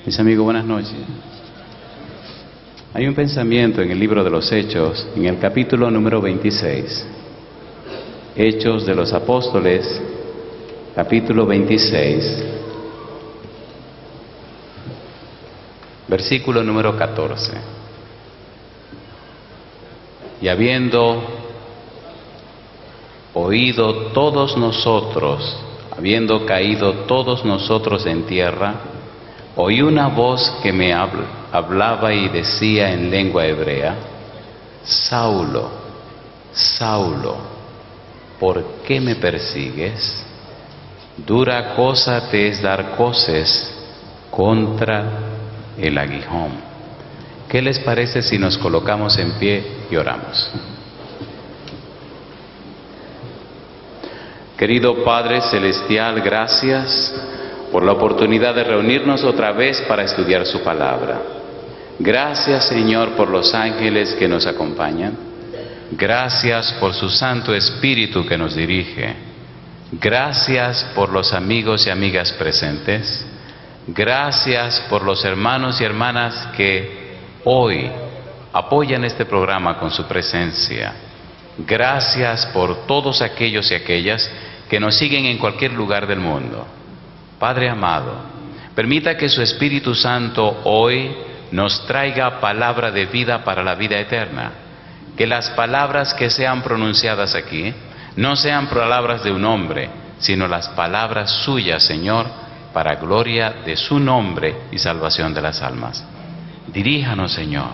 Mis amigos, buenas noches. Hay un pensamiento en el libro de los Hechos, en el capítulo número 26. Hechos de los Apóstoles, capítulo 26, versículo número 14. Y habiendo oído todos nosotros, habiendo caído todos nosotros en tierra, oí una voz que me hablaba y decía en lengua hebrea: Saulo, Saulo, ¿por qué me persigues? Dura cosa te es dar coces contra el aguijón. ¿Qué les parece si nos colocamos en pie y oramos? Querido Padre Celestial, gracias por la oportunidad de reunirnos otra vez para estudiar su palabra. Gracias, Señor, por los ángeles que nos acompañan. Gracias por su Santo Espíritu que nos dirige. Gracias por los amigos y amigas presentes. Gracias por los hermanos y hermanas que hoy apoyan este programa con su presencia. Gracias por todos aquellos y aquellas que nos siguen en cualquier lugar del mundo. Padre amado, permita que su Espíritu Santo hoy nos traiga palabra de vida para la vida eterna. Que las palabras que sean pronunciadas aquí no sean palabras de un hombre, sino las palabras suyas, Señor, para gloria de su nombre y salvación de las almas. Diríjanos, Señor,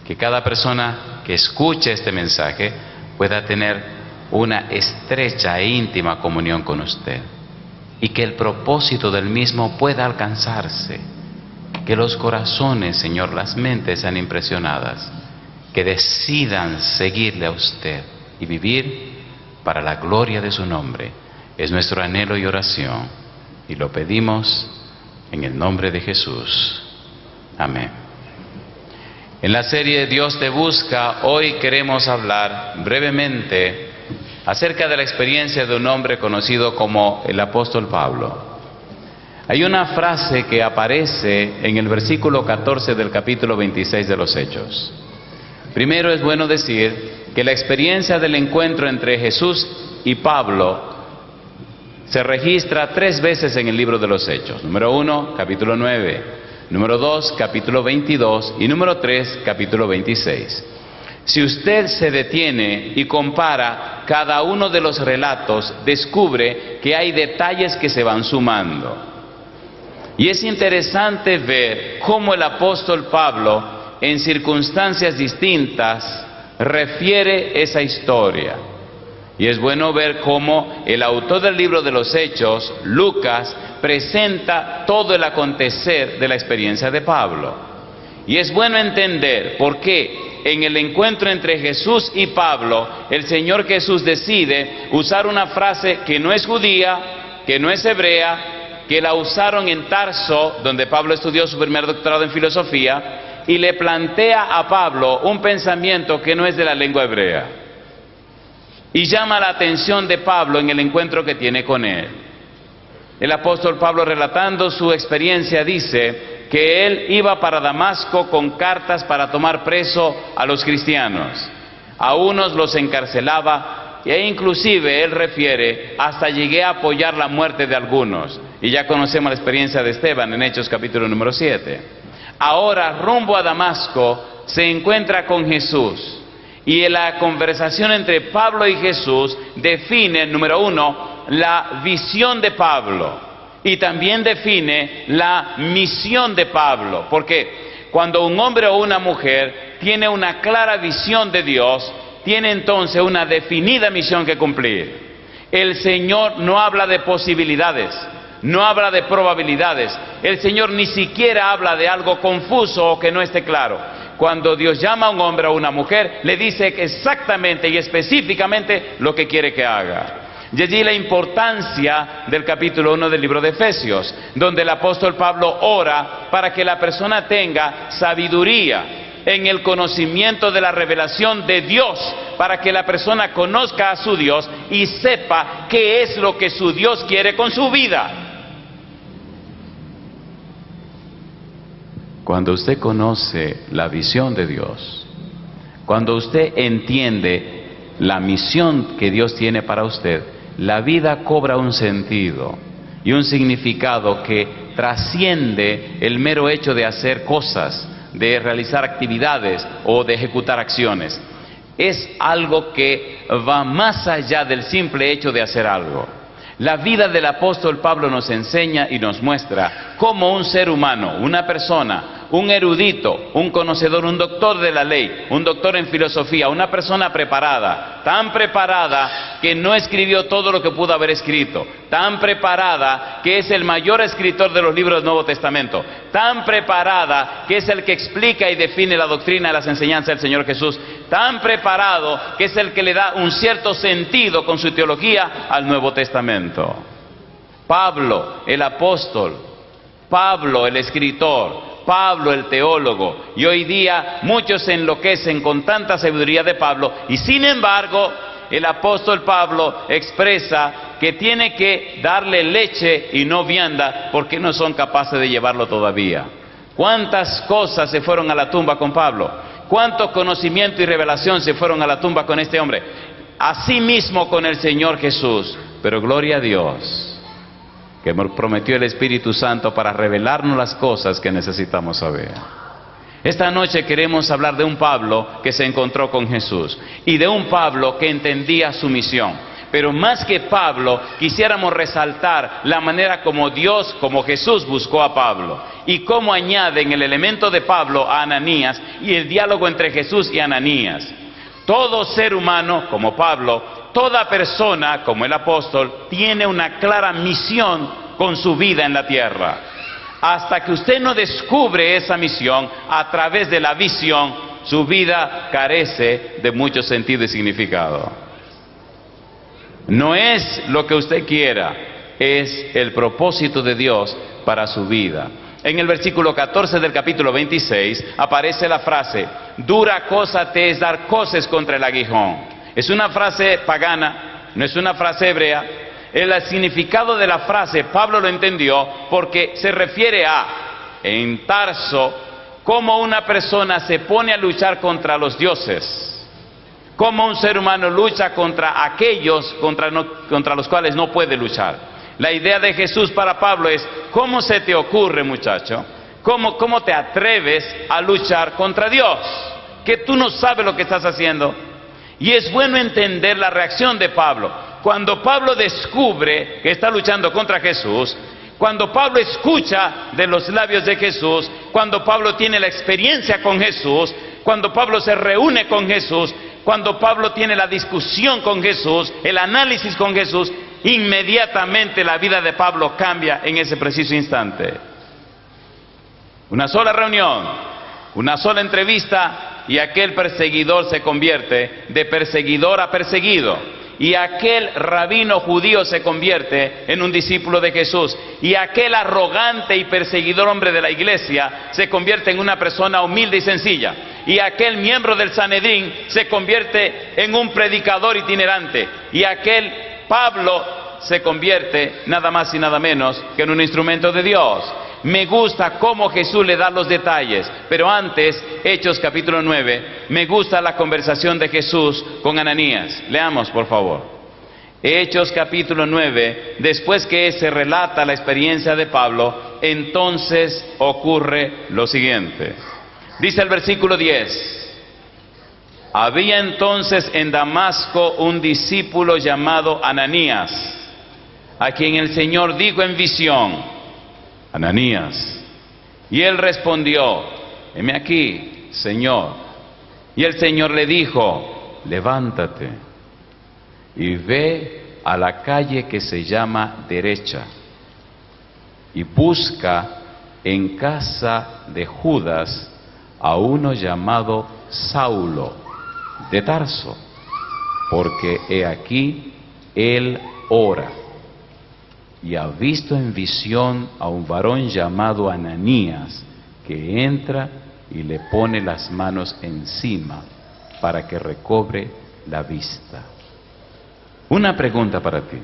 que cada persona que escuche este mensaje pueda tener una estrecha e íntima comunión con usted, y que el propósito del mismo pueda alcanzarse, que los corazones, Señor, las mentes sean impresionadas, que decidan seguirle a usted y vivir para la gloria de su nombre. Es nuestro anhelo y oración, y lo pedimos en el nombre de Jesús. Amén. En la serie Dios te busca, hoy queremos hablar brevemente acerca de la experiencia de un hombre conocido como el apóstol Pablo. Hay una frase que aparece en el versículo 14 del capítulo 26 de los Hechos. Primero es bueno decir que la experiencia del encuentro entre Jesús y Pablo se registra 3 veces en el libro de los Hechos. Número 1, capítulo 9. Número 2, capítulo 22. Y número 3, capítulo 26. Si usted se detiene y compara cada uno de los relatos, descubre que hay detalles que se van sumando. Y es interesante ver cómo el apóstol Pablo, en circunstancias distintas, refiere esa historia. Y es bueno ver cómo el autor del libro de los Hechos, Lucas, presenta todo el acontecer de la experiencia de Pablo. Y es bueno entender por qué en el encuentro entre Jesús y Pablo, el Señor Jesús decide usar una frase que no es judía, que no es hebrea, que la usaron en Tarso, donde Pablo estudió su primer doctorado en filosofía, y le plantea a Pablo un pensamiento que no es de la lengua hebrea. Y llama la atención de Pablo en el encuentro que tiene con él. El apóstol Pablo, relatando su experiencia, dice que él iba para Damasco con cartas para tomar preso a los cristianos. A unos los encarcelaba e inclusive él refiere: hasta llegué a apoyar la muerte de algunos. Y ya conocemos la experiencia de Esteban en Hechos capítulo número 7. Ahora, rumbo a Damasco, se encuentra con Jesús. Y en la conversación entre Pablo y Jesús define, número 1, la visión de Pablo. Y también define la misión de Pablo. Porque cuando un hombre o una mujer tiene una clara visión de Dios, tiene entonces una definida misión que cumplir. El Señor no habla de posibilidades, no habla de probabilidades. El Señor ni siquiera habla de algo confuso o que no esté claro. Cuando Dios llama a un hombre o a una mujer, le dice exactamente y específicamente lo que quiere que haga. Y allí la importancia del capítulo 1 del libro de Efesios, donde el apóstol Pablo ora para que la persona tenga sabiduría en el conocimiento de la revelación de Dios, para que la persona conozca a su Dios y sepa qué es lo que su Dios quiere con su vida. Cuando usted conoce la visión de Dios, cuando usted entiende la misión que Dios tiene para usted, la vida cobra un sentido y un significado que trasciende el mero hecho de hacer cosas, de realizar actividades o de ejecutar acciones. Es algo que va más allá del simple hecho de hacer algo. La vida del apóstol Pablo nos enseña y nos muestra cómo un ser humano, una persona, un erudito, un conocedor, un doctor de la ley, un doctor en filosofía, una persona preparada, tan preparada que no escribió todo lo que pudo haber escrito, tan preparada que es el mayor escritor de los libros del Nuevo Testamento, tan preparada que es el que explica y define la doctrina y las enseñanzas del Señor Jesús, tan preparado que es el que le da un cierto sentido con su teología al Nuevo Testamento. Pablo, el apóstol, Pablo, el escritor, Pablo, el teólogo, y hoy día muchos se enloquecen con tanta sabiduría de Pablo, y sin embargo, el apóstol Pablo expresa que tiene que darle leche y no vianda, porque no son capaces de llevarlo todavía. ¿Cuántas cosas se fueron a la tumba con Pablo? ¿Cuánto conocimiento y revelación se fueron a la tumba con este hombre? Asimismo con el Señor Jesús, pero gloria a Dios, que prometió el Espíritu Santo para revelarnos las cosas que necesitamos saber. Esta noche queremos hablar de un Pablo que se encontró con Jesús y de un Pablo que entendía su misión. Pero más que Pablo, quisiéramos resaltar la manera como Dios, como Jesús buscó a Pablo y cómo añaden el elemento de Pablo a Ananías y el diálogo entre Jesús y Ananías. Todo ser humano, como Pablo, toda persona, como el apóstol, tiene una clara misión con su vida en la tierra. Hasta que usted no descubre esa misión a través de la visión, su vida carece de mucho sentido y significado. No es lo que usted quiera, es el propósito de Dios para su vida. En el versículo 14 del capítulo 26 aparece la frase: dura cosa te es dar coces contra el aguijón. Es una frase pagana, no es una frase hebrea. El significado de la frase Pablo lo entendió porque se refiere a, en Tarso, cómo una persona se pone a luchar contra los dioses. Cómo un ser humano lucha contra aquellos contra los cuales no puede luchar. La idea de Jesús para Pablo es: ¿cómo se te ocurre, muchacho? ¿Cómo te atreves a luchar contra Dios? Que tú no sabes lo que estás haciendo. Y es bueno entender la reacción de Pablo. Cuando Pablo descubre que está luchando contra Jesús, cuando Pablo escucha de los labios de Jesús, cuando Pablo tiene la experiencia con Jesús, cuando Pablo se reúne con Jesús, cuando Pablo tiene la discusión con Jesús, el análisis con Jesús, inmediatamente la vida de Pablo cambia en ese preciso instante. Una sola reunión, una sola entrevista y aquel perseguidor se convierte de perseguidor a perseguido. Y aquel rabino judío se convierte en un discípulo de Jesús. Y aquel arrogante y perseguidor hombre de la iglesia se convierte en una persona humilde y sencilla. Y aquel miembro del Sanedrín se convierte en un predicador itinerante. Y aquel Pablo se convierte nada más y nada menos que en un instrumento de Dios. Me gusta cómo Jesús le da los detalles, pero antes, Hechos capítulo 9, me gusta la conversación de Jesús con Ananías. Leamos, por favor. Hechos capítulo 9, después que se relata la experiencia de Pablo, entonces ocurre lo siguiente. Dice el versículo 10. Había entonces en Damasco un discípulo llamado Ananías, a quien el Señor dijo en visión: Ananías. Y él respondió: heme aquí, Señor. Y el Señor le dijo: levántate y ve a la calle que se llama Derecha y busca en casa de Judas a uno llamado Saulo de Tarso, porque he aquí él ora y ha visto en visión a un varón llamado Ananías, que entra y le pone las manos encima para que recobre la vista. Una pregunta para ti.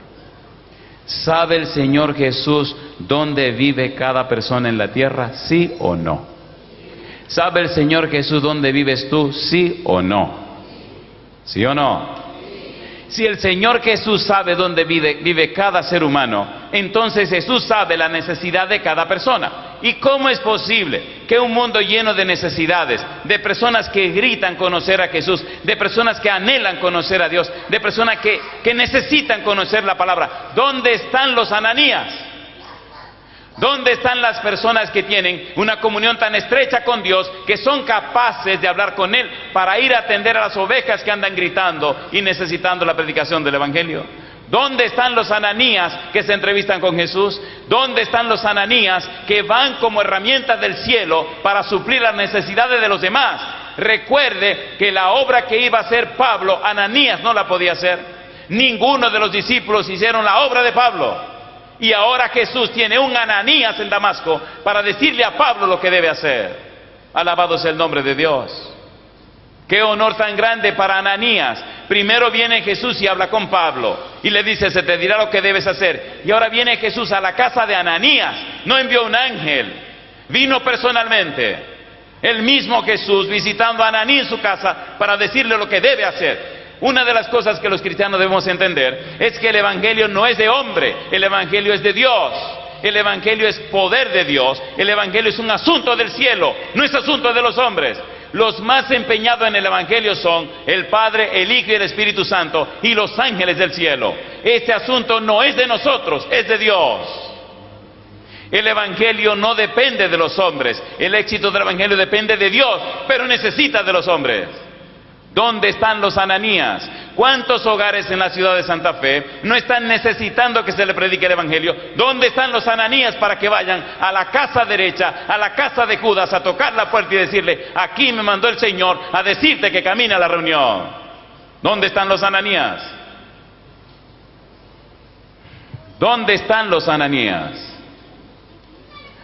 ¿Sabe el Señor Jesús dónde vive cada persona en la tierra? ¿Sí o no? ¿Sabe el Señor Jesús dónde vives tú? ¿Sí o no? ¿Sí o no? Si el Señor Jesús sabe dónde vive cada ser humano, entonces Jesús sabe la necesidad de cada persona. ¿Y cómo es posible que un mundo lleno de necesidades, de personas que gritan conocer a Jesús, de personas que anhelan conocer a Dios, de personas que necesitan conocer la palabra, ¿dónde están los Ananías? ¿Dónde están las personas que tienen una comunión tan estrecha con Dios, que son capaces de hablar con Él para ir a atender a las ovejas que andan gritando y necesitando la predicación del Evangelio? ¿Dónde están los Ananías que se entrevistan con Jesús? ¿Dónde están los Ananías que van como herramientas del cielo para suplir las necesidades de los demás? Recuerde que la obra que iba a hacer Pablo, Ananías no la podía hacer. Ninguno de los discípulos hicieron la obra de Pablo. Y ahora Jesús tiene un Ananías en Damasco para decirle a Pablo lo que debe hacer. Alabado sea el nombre de Dios. Qué honor tan grande para Ananías. Primero viene Jesús y habla con Pablo y le dice: se te dirá lo que debes hacer. Y ahora viene Jesús a la casa de Ananías. No envió un ángel, vino personalmente. El mismo Jesús visitando a Ananías en su casa para decirle lo que debe hacer. Una de las cosas que los cristianos debemos entender es que el Evangelio no es de hombre, el Evangelio es de Dios. El Evangelio es poder de Dios, el Evangelio es un asunto del cielo, no es asunto de los hombres. Los más empeñados en el Evangelio son el Padre, el Hijo y el Espíritu Santo y los ángeles del cielo. Este asunto no es de nosotros, es de Dios. El Evangelio no depende de los hombres, el éxito del Evangelio depende de Dios, pero necesita de los hombres. ¿Dónde están los Ananías? ¿Cuántos hogares en la ciudad de Santa Fe no están necesitando que se le predique el Evangelio? ¿Dónde están los Ananías para que vayan a la casa derecha, a la casa de Judas, a tocar la puerta y decirle: aquí me mandó el Señor a decirte que camine a la reunión? ¿Dónde están los Ananías? ¿Dónde están los Ananías?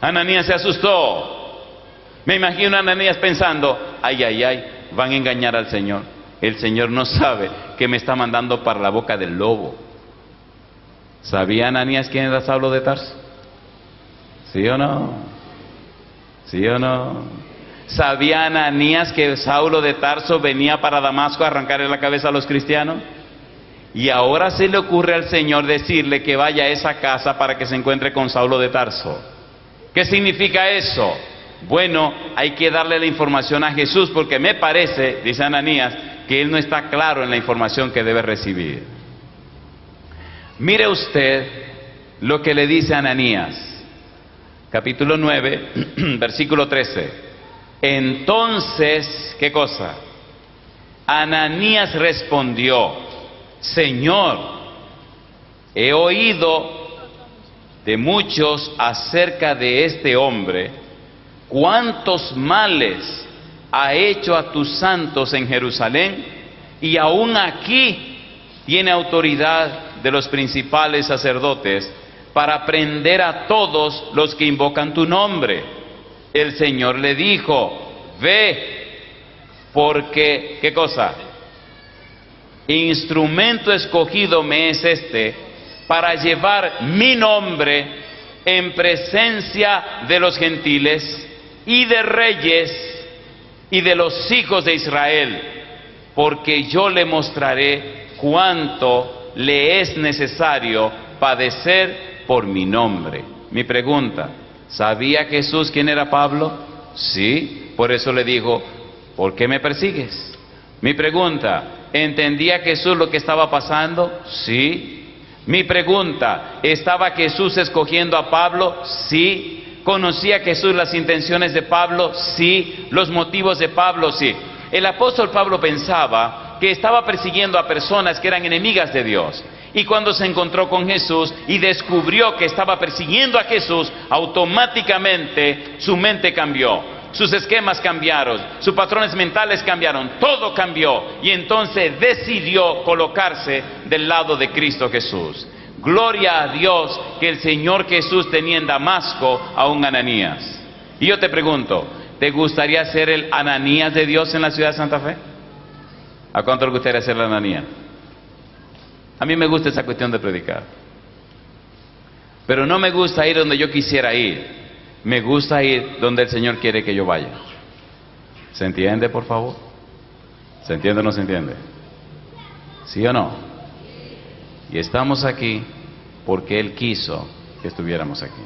Ananías se asustó. Me imagino a Ananías pensando: ay, ay, ay, van a engañar al Señor. El Señor no sabe que me está mandando para la boca del lobo. ¿Sabía Ananías quién era Saulo de Tarso? ¿Sí o no? ¿Sí o no? ¿Sabía Ananías que Saulo de Tarso venía para Damasco a arrancarle la cabeza a los cristianos? Y ahora se le ocurre al Señor decirle que vaya a esa casa para que se encuentre con Saulo de Tarso. ¿Qué significa eso? Bueno, hay que darle la información a Jesús, porque me parece, dice Ananías, que él no está claro en la información que debe recibir. Mire usted lo que le dice Ananías, capítulo 9, versículo 13. Entonces, ¿qué cosa? Ananías respondió: Señor, he oído de muchos acerca de este hombre, cuántos males ha hecho a tus santos en Jerusalén, y aún aquí tiene autoridad de los principales sacerdotes para prender a todos los que invocan tu nombre. El Señor le dijo: ve, porque, ¿qué cosa? Instrumento escogido me es este, para llevar mi nombre en presencia de los gentiles y de reyes y de los hijos de Israel, porque yo le mostraré cuánto le es necesario padecer por mi nombre. Mi pregunta: ¿sabía Jesús quién era Pablo? Sí, por eso le dijo: ¿por qué me persigues? Mi pregunta: ¿entendía Jesús lo que estaba pasando? Sí. Mi pregunta: ¿estaba Jesús escogiendo a Pablo? Sí. ¿Conocía Jesús las intenciones de Pablo? Sí. ¿Los motivos de Pablo? Sí. El apóstol Pablo pensaba que estaba persiguiendo a personas que eran enemigas de Dios. Y cuando se encontró con Jesús y descubrió que estaba persiguiendo a Jesús, automáticamente su mente cambió, sus esquemas cambiaron, sus patrones mentales cambiaron, todo cambió. Y entonces decidió colocarse del lado de Cristo Jesús. Gloria a Dios que el Señor Jesús tenía en Damasco a un Ananías. Y yo te pregunto: ¿te gustaría ser el Ananías de Dios en la ciudad de Santa Fe? ¿A cuánto le gustaría ser el Ananías? A mí me gusta esa cuestión de predicar, pero no me gusta ir donde yo quisiera ir. Me gusta ir donde el Señor quiere que yo vaya. ¿Se entiende, por favor? ¿Se entiende o no se entiende? ¿Sí o no? Y estamos aquí porque Él quiso que estuviéramos aquí.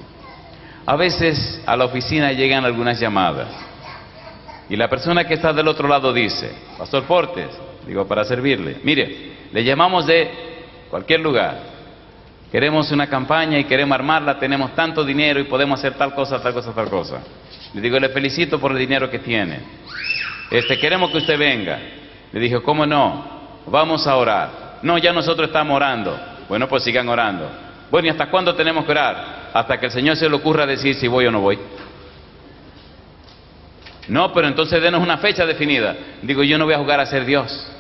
A veces a la oficina llegan algunas llamadas y la persona que está del otro lado dice: Pastor Portes, digo, para servirle, mire, le llamamos de cualquier lugar, queremos una campaña y queremos armarla, tenemos tanto dinero y podemos hacer tal cosa, tal cosa, tal cosa. Le digo, le felicito por el dinero que tiene, queremos que usted venga. Le dije, ¿cómo no? Vamos a orar. No, ya nosotros estamos orando. Bueno, pues sigan orando. Bueno, ¿y hasta cuándo tenemos que orar? Hasta que el Señor se le ocurra decir si voy o no voy. No, pero entonces denos una fecha definida. Digo, yo no voy a jugar a ser Dios.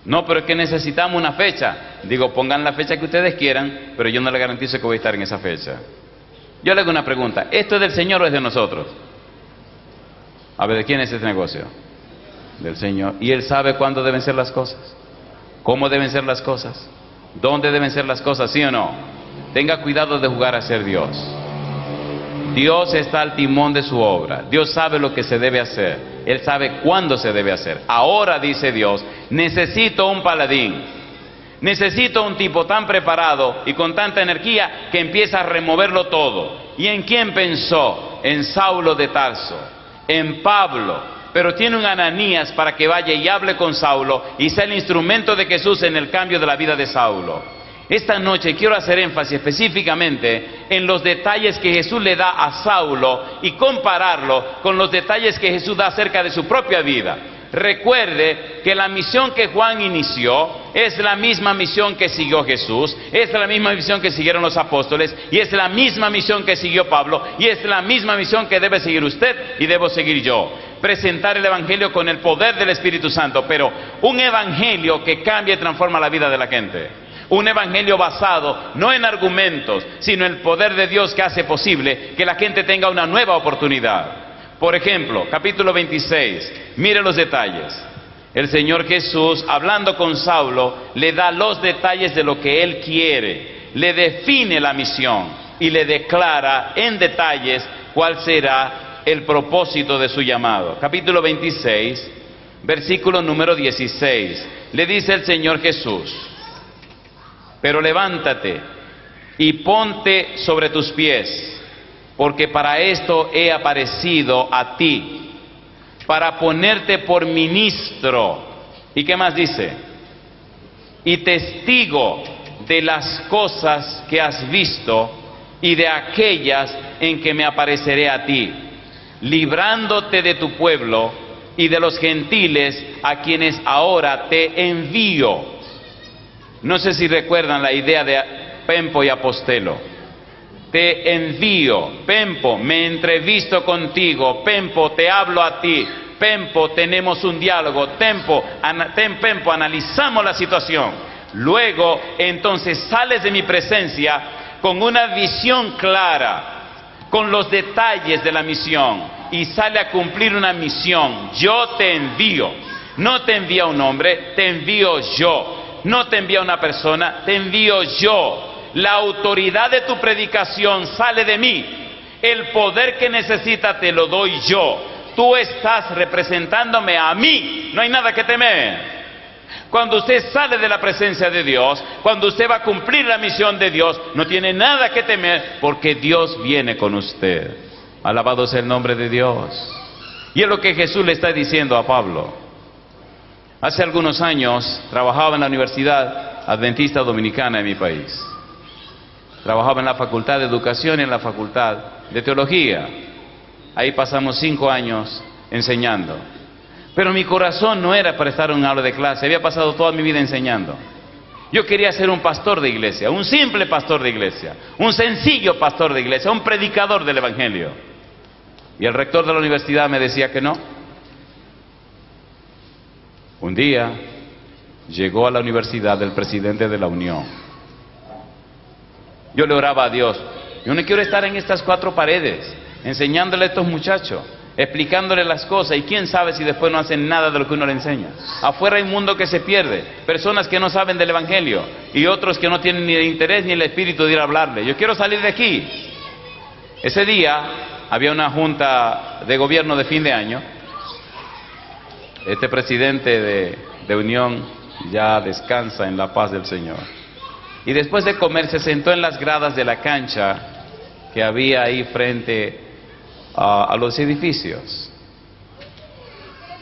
No, pero es que necesitamos una fecha. Digo, pongan la fecha que ustedes quieran, pero yo no les garantizo que voy a estar en esa fecha. Yo le hago una pregunta, ¿esto es del Señor o es de nosotros? A ver, ¿de quién es este negocio? Del Señor. Y Él sabe cuándo deben ser las cosas, cómo deben ser las cosas, dónde deben ser las cosas, ¿sí o no? Tenga cuidado de jugar a ser Dios. Dios está al timón de su obra. Dios sabe lo que se debe hacer. Él sabe cuándo se debe hacer. Ahora, dice Dios, necesito un paladín. Necesito un tipo tan preparado y con tanta energía que empieza a removerlo todo. ¿Y en quién pensó? En Saulo de Tarso, en Pablo. Pero tiene un Ananías para que vaya y hable con Saulo y sea el instrumento de Jesús en el cambio de la vida de Saulo. Esta noche quiero hacer énfasis específicamente en los detalles que Jesús le da a Saulo y compararlo con los detalles que Jesús da acerca de su propia vida. Recuerde que la misión que Juan inició es la misma misión que siguió Jesús, es la misma misión que siguieron los apóstoles y es la misma misión que siguió Pablo y es la misma misión que debe seguir usted y debo seguir yo. Presentar el Evangelio con el poder del Espíritu Santo, pero un Evangelio que cambia y transforma la vida de la gente. Un evangelio basado no en argumentos, sino en el poder de Dios que hace posible que la gente tenga una nueva oportunidad. Por ejemplo, capítulo 26, mire los detalles. El Señor Jesús, hablando con Saulo, le da los detalles de lo que Él quiere, le define la misión y le declara en detalles cuál será el propósito de su llamado. Capítulo 26, versículo número 16, le dice el Señor Jesús: pero levántate y ponte sobre tus pies, porque para esto he aparecido a ti, para ponerte por ministro. ¿Y qué más dice? Y testigo de las cosas que has visto y de aquellas en que me apareceré a ti, librándote de tu pueblo y de los gentiles a quienes ahora te envío. No sé si recuerdan la idea de Pempo y Apostelo. Te envío, Pempo, me entrevisto contigo, Pempo, te hablo a ti, Pempo, tenemos un diálogo, Pempo, analizamos la situación. Luego, entonces, sales de mi presencia con una visión clara, con los detalles de la misión, y sale a cumplir una misión. Yo te envío. No te envía un hombre, te envío yo. No te envía una persona, te envío yo. La autoridad de tu predicación sale de mí. El poder que necesitas te lo doy yo. Tú estás representándome a mí. No hay nada que temer. Cuando usted sale de la presencia de Dios, cuando usted va a cumplir la misión de Dios, no tiene nada que temer porque Dios viene con usted. Alabado sea el nombre de Dios. Y es lo que Jesús le está diciendo a Pablo. Hace algunos años trabajaba en la Universidad Adventista Dominicana de mi país. Trabajaba en la Facultad de Educación y en la Facultad de Teología. Ahí pasamos 5 años enseñando. Pero mi corazón no era para estar en un aula de clase. Había pasado toda mi vida enseñando. Yo quería ser un pastor de iglesia, un simple pastor de iglesia, un sencillo pastor de iglesia, un predicador del Evangelio. Y el rector de la universidad me decía que no. Un día llegó a la universidad el presidente de la Unión. Yo le oraba a Dios: yo no quiero estar en estas 4 paredes enseñándole a estos muchachos, explicándole las cosas, y quién sabe si después no hacen nada de lo que uno le enseña. Afuera hay un mundo que se pierde, personas que no saben del Evangelio y otros que no tienen ni el interés ni el espíritu de ir a hablarle. Yo quiero salir de aquí. Ese día había una junta de gobierno de fin de año Este presidente de Unión ya descansa en la paz del Señor. Y después de comer se sentó en las gradas de la cancha que había ahí frente a los edificios.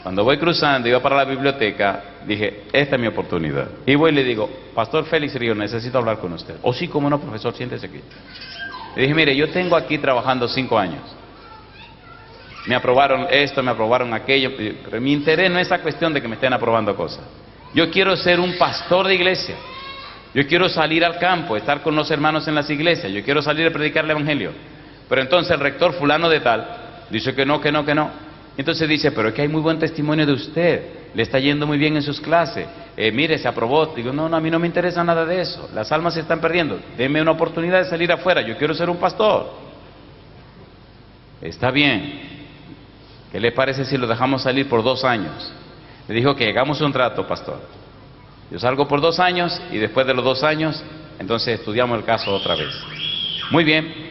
Cuando voy cruzando, iba para la biblioteca, dije, esta es mi oportunidad. Y voy y le digo, Pastor Félix Río, necesito hablar con usted. Oh, sí, cómo no, profesor, siéntese aquí. Le dije, mire, yo tengo aquí trabajando 5 años. Me aprobaron esto, me aprobaron aquello, pero mi interés no es esa cuestión de que me estén aprobando cosas. Yo quiero ser un pastor de iglesia. Yo quiero salir al campo, estar con los hermanos en las iglesias. Yo quiero salir a predicar el evangelio. Pero entonces el rector fulano de tal dice que no, que no, que no. Entonces dice, pero es que hay muy buen testimonio de usted, le está yendo muy bien en sus clases, mire, se aprobó. Digo, no, a mí no me interesa nada de eso, las almas se están perdiendo, denme una oportunidad de salir afuera, yo quiero ser un pastor. Está bien, ¿qué le parece si lo dejamos salir por 2 años? Le dijo que hagamos un trato, pastor. Yo salgo por 2 años y después de los 2 años, entonces estudiamos el caso otra vez. Muy bien,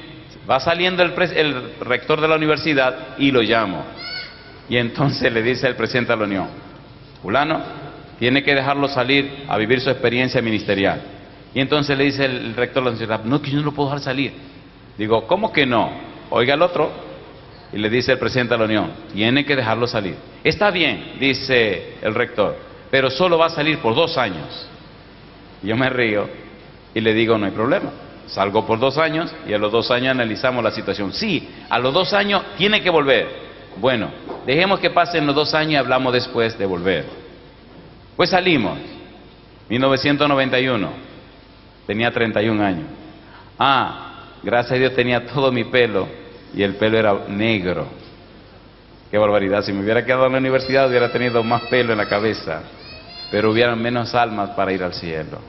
va saliendo el rector de la universidad y lo llamo. Y entonces le dice el presidente de la Unión, fulano, tiene que dejarlo salir a vivir su experiencia ministerial. Y entonces le dice el rector de la universidad, no, que yo no lo puedo dejar salir. Digo, ¿cómo que no? Oiga el otro. Y le dice el presidente de la Unión, tiene que dejarlo salir. Está bien, dice el rector, pero solo va a salir por 2 años. Y yo me río y le digo, no hay problema. Salgo por 2 años y a los 2 años analizamos la situación. Sí, a los 2 años tiene que volver. Bueno, dejemos que pasen los 2 años y hablamos después de volver. Pues salimos, 1991, tenía 31 años. Gracias a Dios tenía todo mi pelo y el pelo era negro. Qué barbaridad, si me hubiera quedado en la universidad hubiera tenido más pelo en la cabeza, pero hubieran menos almas para ir al cielo.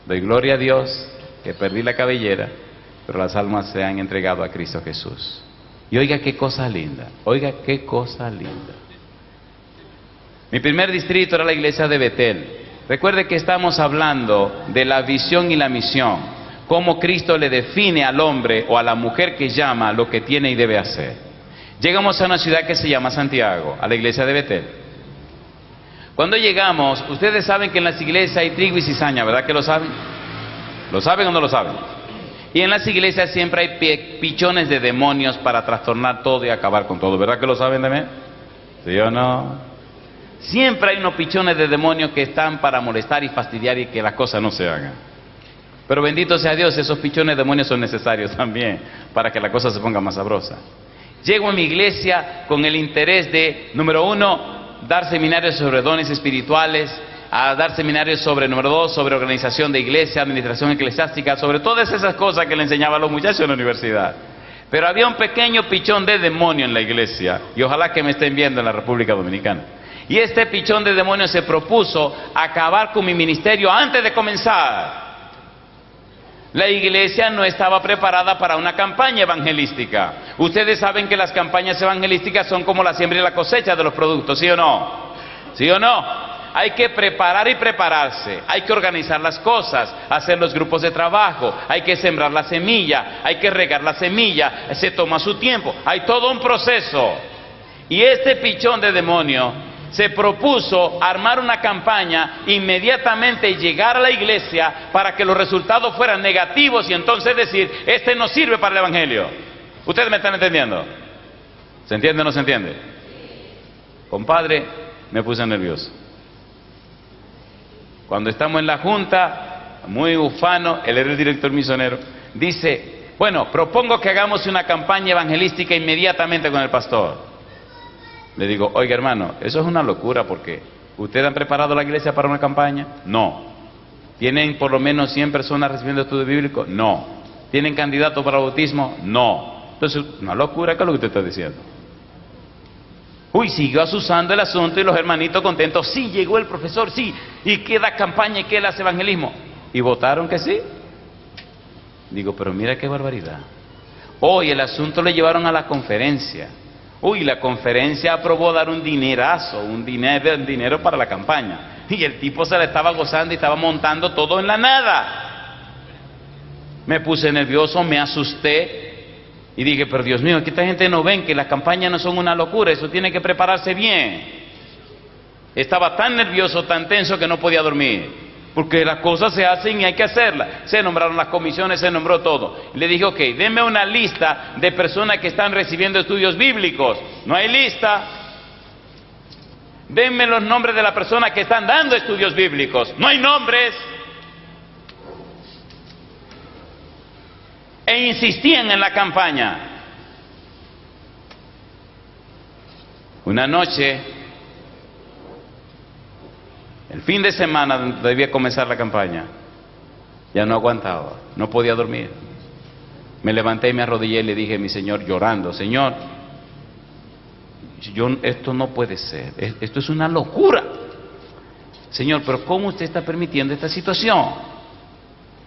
Doy gloria a Dios que perdí la cabellera, pero las almas se han entregado a Cristo Jesús. Y oiga qué cosa linda, oiga qué cosa linda. Mi primer distrito era la iglesia de Betel. Recuerde que estamos hablando de la visión y la misión, cómo Cristo le define al hombre o a la mujer que llama lo que tiene y debe hacer. Llegamos a una ciudad que se llama Santiago, a la iglesia de Betel. Cuando llegamos, ustedes saben que en las iglesias hay trigo y cizaña, ¿verdad que lo saben? ¿Lo saben o no lo saben? Y en las iglesias siempre hay pichones de demonios para trastornar todo y acabar con todo. ¿Verdad que lo saben de mí? ¿Sí o no? Siempre hay unos pichones de demonios que están para molestar y fastidiar y que las cosas no se hagan. Pero bendito sea Dios, esos pichones de demonios son necesarios también para que la cosa se ponga más sabrosa. Llego a mi iglesia con el interés de, número 1, dar seminarios sobre dones espirituales, a dar seminarios sobre, número 2, sobre organización de iglesia, administración eclesiástica, sobre todas esas cosas que le enseñaba a los muchachos en la universidad. Pero había un pequeño pichón de demonio en la iglesia, y ojalá que me estén viendo en la República Dominicana. Y este pichón de demonio se propuso acabar con mi ministerio antes de comenzar. La iglesia no estaba preparada para una campaña evangelística. Ustedes saben que las campañas evangelísticas son como la siembra y la cosecha de los productos, ¿sí o no? ¿Sí o no? Hay que preparar y prepararse, hay que organizar las cosas, hacer los grupos de trabajo, hay que sembrar la semilla, hay que regar la semilla, se toma su tiempo, hay todo un proceso. Y este pichón de demonio se propuso armar una campaña, inmediatamente llegar a la iglesia para que los resultados fueran negativos y entonces decir, este no sirve para el evangelio. ¿Ustedes me están entendiendo? ¿Se entiende o no se entiende? Compadre, me puse nervioso. Cuando estamos en la junta, muy ufano, él era el director misionero, dice, bueno, propongo que hagamos una campaña evangelística inmediatamente con el pastor. Le digo, oiga hermano, eso es una locura porque ¿ustedes han preparado la iglesia para una campaña? No. ¿Tienen por lo menos 100 personas recibiendo estudio bíblico? No. ¿Tienen candidatos para bautismo? No. Entonces, una locura, ¿qué es lo que usted está diciendo? Uy, siguió asusando el asunto y los hermanitos contentos. Sí, llegó el profesor, sí. ¿Y qué da campaña y qué hace evangelismo? ¿Y votaron que sí? Digo, pero mira qué barbaridad. Hoy el asunto lo llevaron a la conferencia. Uy, la conferencia aprobó dar un dinerazo, un dinero para la campaña. Y el tipo se la estaba gozando y estaba montando todo en la nada. Me puse nervioso, me asusté. Y dije, pero Dios mío, que esta gente no ven que las campañas no son una locura, eso tiene que prepararse bien. Estaba tan nervioso, tan tenso que no podía dormir, porque las cosas se hacen y hay que hacerlas. Se nombraron las comisiones, se nombró todo. Le dije, ok, denme una lista de personas que están recibiendo estudios bíblicos. No hay lista. Denme los nombres de las personas que están dando estudios bíblicos. No hay nombres. E insistían en la campaña. Una noche, el fin de semana debía comenzar la campaña, ya no aguantaba, no podía dormir. Me levanté y me arrodillé y le dije a mi Señor llorando, Señor, esto no puede ser, esto es una locura. Señor, pero ¿cómo usted está permitiendo esta situación?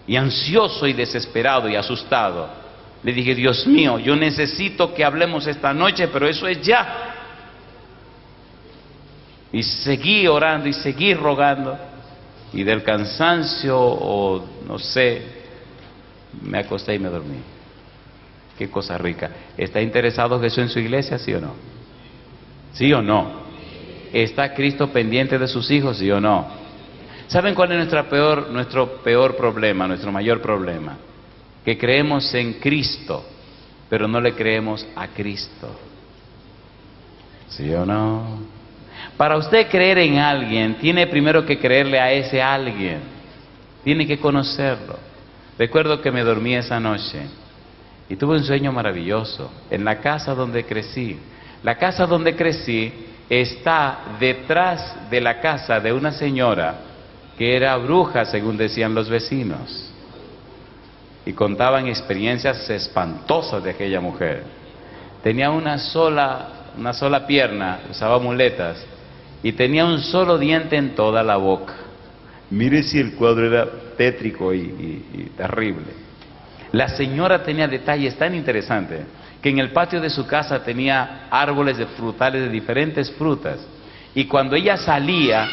Y ansioso y desesperado y asustado, le dije, Dios mío, yo necesito que hablemos esta noche, pero eso es ya. Y seguí orando y seguí rogando, y del cansancio o no sé, me acosté y me dormí. Qué cosa rica. ¿Está interesado Jesús en su iglesia, sí o no? ¿Sí o no? ¿Está Cristo pendiente de sus hijos, sí o no? ¿Saben cuál es nuestro peor problema, nuestro mayor problema? Que creemos en Cristo, pero no le creemos a Cristo. ¿Sí o no? Para usted creer en alguien, tiene primero que creerle a ese alguien. Tiene que conocerlo. Recuerdo que me dormí esa noche y tuve un sueño maravilloso en la casa donde crecí. La casa donde crecí está detrás de la casa de una señora que era bruja, según decían los vecinos. Y contaban experiencias espantosas de aquella mujer. Tenía una sola pierna, usaba muletas, y tenía un solo diente en toda la boca. Mire si el cuadro era tétrico y terrible. La señora tenía detalles tan interesantes, que en el patio de su casa tenía árboles de frutales de diferentes frutas, y cuando ella salía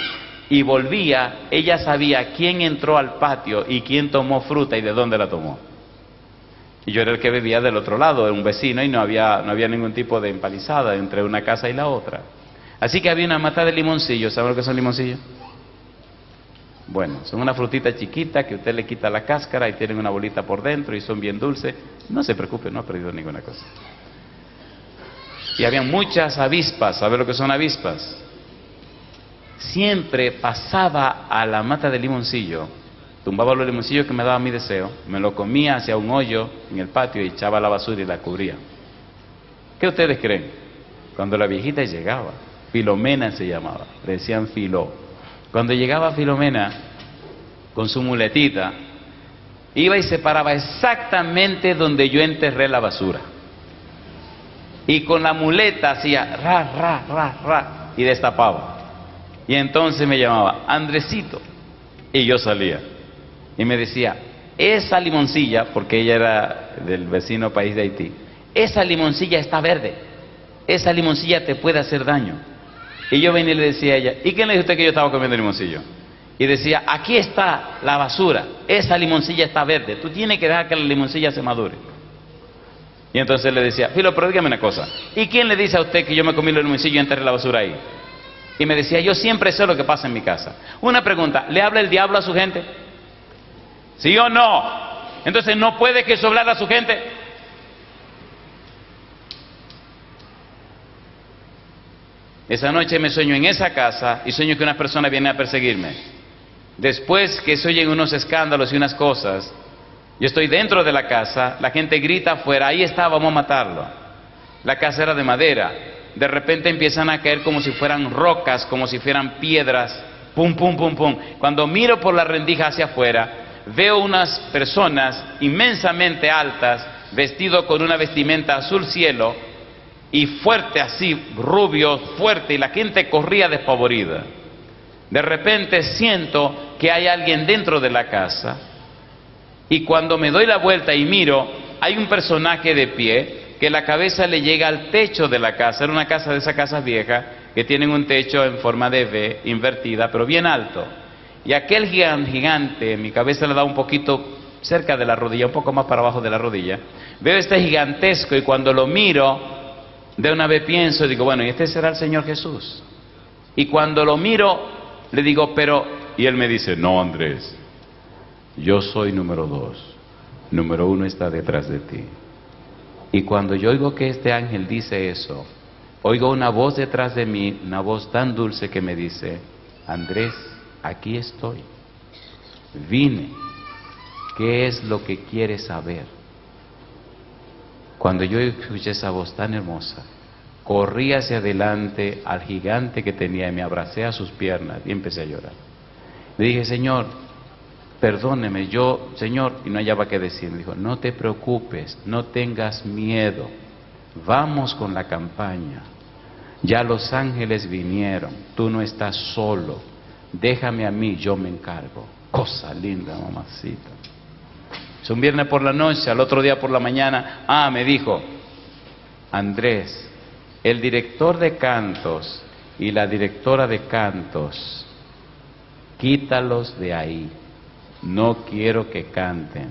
y volvía, ella sabía quién entró al patio y quién tomó fruta y de dónde la tomó. Y yo era el que vivía del otro lado, era un vecino, y no había ningún tipo de empalizada entre una casa y la otra. Así que había una mata de limoncillos. ¿Saben lo que son limoncillos? Bueno, son una frutita chiquita que usted le quita la cáscara y tienen una bolita por dentro y son bien dulces. No se preocupe, no ha perdido ninguna cosa. Y habían muchas avispas. ¿Saben lo que son avispas? Siempre pasaba a la mata de limoncillo, tumbaba los limoncillos que me daba mi deseo, me lo comía, hacía un hoyo en el patio y echaba la basura y la cubría. ¿Qué ustedes creen? Cuando la viejita llegaba, Filomena se llamaba, le decían Filó. Cuando llegaba Filomena con su muletita, iba y se paraba exactamente donde yo enterré la basura. Y con la muleta hacía ra, ra, ra, ra, y destapaba. Y entonces me llamaba, Andresito, y yo salía. Y me decía, esa limoncilla, porque ella era del vecino país de Haití, esa limoncilla está verde, esa limoncilla te puede hacer daño. Y yo venía y le decía a ella, ¿y quién le dijo a usted que yo estaba comiendo limoncillo? Y decía, aquí está la basura, esa limoncilla está verde, tú tienes que dejar que la limoncilla se madure. Y entonces le decía, Filo, pero dígame una cosa, ¿y quién le dice a usted que yo me comí el limoncillo y enterré la basura ahí? Y me decía, yo siempre sé lo que pasa en mi casa. Una pregunta, ¿le habla el diablo a su gente? ¿Sí o no? Entonces no puede que eso hablar a su gente. Esa noche me sueño en esa casa y sueño que unas personas vienen a perseguirme. Después que se oyen unos escándalos y unas cosas, yo estoy dentro de la casa, la gente grita afuera, ahí está, vamos a matarlo. La casa era de madera, de repente empiezan a caer como si fueran rocas, como si fueran piedras, pum, pum, pum, pum. Cuando miro por la rendija hacia afuera, veo unas personas inmensamente altas, vestidos con una vestimenta azul cielo, y fuerte así, rubio, fuerte, y la gente corría despavorida. De repente siento que hay alguien dentro de la casa, y cuando me doy la vuelta y miro, hay un personaje de pie, que la cabeza le llega al techo de la casa. Era una casa de esas casas viejas, que tienen un techo en forma de V, invertida, pero bien alto. Y aquel gigante, mi cabeza le da un poquito cerca de la rodilla, un poco más para abajo de la rodilla. Veo este gigantesco, y cuando lo miro, de una vez pienso, digo, bueno, ¿y este será el Señor Jesús? Y cuando lo miro, le digo, pero... Y él me dice, no, Andrés, yo soy número 2. Número 1 está detrás de ti. Y cuando yo oigo que este ángel dice eso, oigo una voz detrás de mí, una voz tan dulce que me dice, Andrés, aquí estoy. Vine. ¿Qué es lo que quieres saber? Cuando yo escuché esa voz tan hermosa, corrí hacia adelante al gigante que tenía y me abracé a sus piernas y empecé a llorar. Le dije, Señor, perdóneme, Señor, y no hallaba qué decir. Me dijo, no te preocupes, no tengas miedo, vamos con la campaña. Ya los ángeles vinieron, tú no estás solo, déjame a mí, yo me encargo. Cosa linda, mamacita. Es un viernes por la noche, al otro día por la mañana, me dijo, Andrés, el director de cantos y la directora de cantos, quítalos de ahí, no quiero que canten.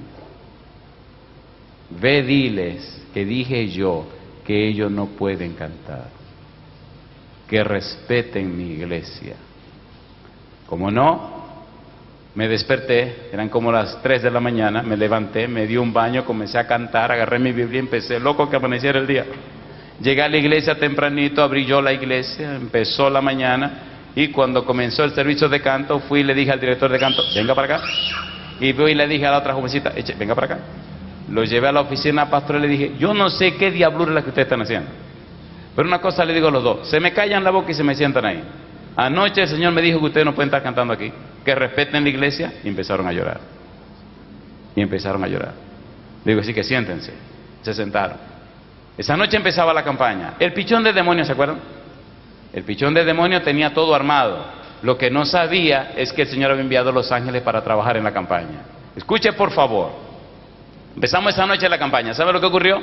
Ve, diles que dije yo que ellos no pueden cantar, que respeten mi iglesia. Como no, me desperté, eran como las 3 de la mañana, me levanté, me di un baño, comencé a cantar, agarré mi Biblia y empecé, loco que amaneciera el día. Llegué a la iglesia tempranito, abrí yo la iglesia, empezó la mañana, y cuando comenzó el servicio de canto, fui y le dije al director de canto, venga para acá. Y fui y le dije a la otra jovencita, venga para acá. Lo llevé a la oficina pastoral y le dije, yo no sé qué diablura es la que ustedes están haciendo, pero una cosa le digo a los dos, se me callan la boca y se me sientan ahí. Anoche el Señor me dijo que ustedes no pueden estar cantando aquí, que respeten la iglesia, y empezaron a llorar. Y empezaron a llorar. Digo, así que siéntense. Se sentaron. Esa noche empezaba la campaña. El pichón de demonio, ¿se acuerdan? El pichón de demonio tenía todo armado. Lo que no sabía es que el Señor había enviado a los ángeles para trabajar en la campaña. Escuche, por favor. Empezamos esa noche la campaña. ¿Sabe lo que ocurrió?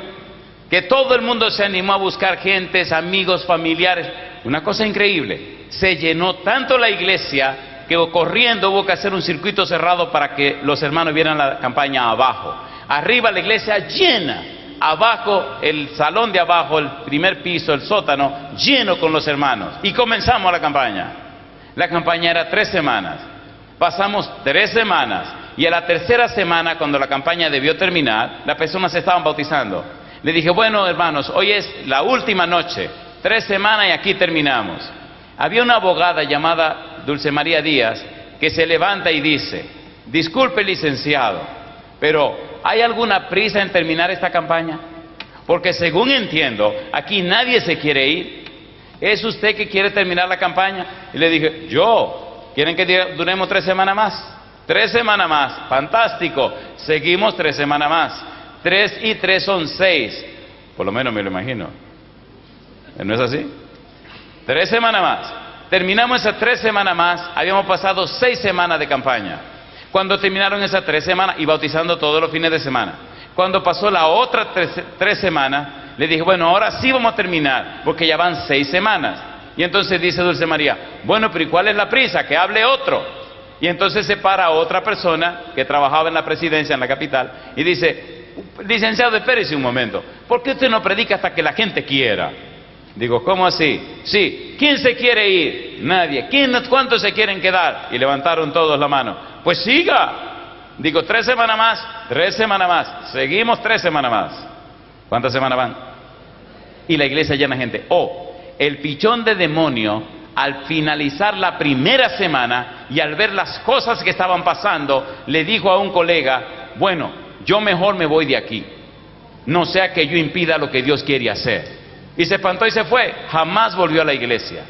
Que todo el mundo se animó a buscar gentes, amigos, familiares. Una cosa increíble. Se llenó tanto la iglesia que corriendo hubo que hacer un circuito cerrado para que los hermanos vieran la campaña abajo. Arriba la iglesia llena. Abajo, el salón de abajo, el primer piso, el sótano, lleno con los hermanos. Y comenzamos la campaña. La campaña era 3 semanas. Pasamos 3 semanas. Y a la tercera semana, cuando la campaña debió terminar, las personas se estaban bautizando. Le dije, bueno, hermanos, hoy es la última noche. 3 semanas y aquí terminamos. Había una abogada llamada Dulce María Díaz que se levanta y dice, disculpe, licenciado, pero ¿hay alguna prisa en terminar esta campaña? Porque según entiendo, aquí nadie se quiere ir. ¿Es usted que quiere terminar la campaña? Y le dije, ¿quieren que duremos 3 semanas más? 3 semanas más, fantástico. Seguimos 3 semanas más. 3 y 3 son 6. Por lo menos me lo imagino. ¿No es así? 3 semanas más. Terminamos esas 3 semanas más. Habíamos pasado 6 semanas de campaña. Cuando terminaron esas 3 semanas y bautizando todos los fines de semana. Cuando pasó la otra 3 semanas, le dije, bueno, ahora sí vamos a terminar, porque ya van 6 semanas. Y entonces dice Dulce María, bueno, pero ¿y cuál es la prisa? Que hable otro. Y entonces se para otra persona que trabajaba en la presidencia en la capital y dice, licenciado, espérese un momento, ¿por qué usted no predica hasta que la gente quiera? Digo, ¿cómo así? Sí, ¿quién se quiere ir? Nadie. ¿Cuántos se quieren quedar? Y levantaron todos la mano. Pues siga. Digo, 3 semanas más, 3 semanas más. Seguimos 3 semanas más. ¿Cuántas semanas van? Y la iglesia llena de gente. El pichón de demonio, al finalizar la primera semana y al ver las cosas que estaban pasando, le dijo a un colega, bueno, yo mejor me voy de aquí. No sea que yo impida lo que Dios quiere hacer. Y se espantó y se fue. Jamás volvió a la iglesia.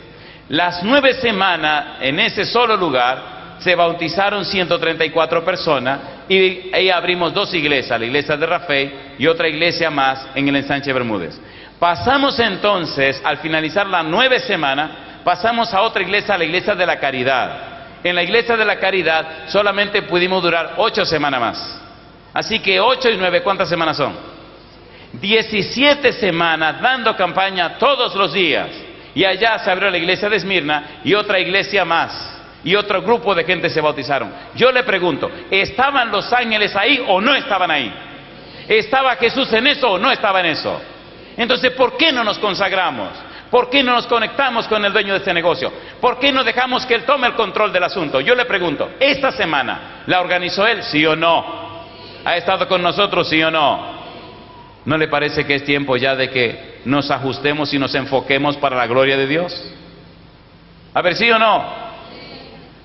Las 9 semanas en ese solo lugar se bautizaron 134 personas y ahí abrimos 2 iglesias, la iglesia de Rafael y otra iglesia más en el ensanche Bermúdez. Pasamos entonces, al finalizar las 9 semanas, pasamos a otra iglesia, la iglesia de la Caridad. En la iglesia de la Caridad solamente pudimos durar 8 semanas más. Así que 8 y 9, ¿cuántas semanas son? 17 semanas dando campaña todos los días. Y allá se abrió la iglesia de Esmirna y otra iglesia más. Y otro grupo de gente se bautizaron. Yo le pregunto, ¿estaban los ángeles ahí o no estaban ahí? ¿Estaba Jesús en eso o no estaba en eso? Entonces, ¿por qué no nos consagramos? ¿Por qué no nos conectamos con el dueño de este negocio? ¿Por qué no dejamos que él tome el control del asunto? Yo le pregunto, ¿esta semana la organizó él, sí o no? ¿Ha estado con nosotros, sí o no? ¿No le parece que es tiempo ya de que nos ajustemos y nos enfoquemos para la gloria de Dios? A ver, ¿sí o no?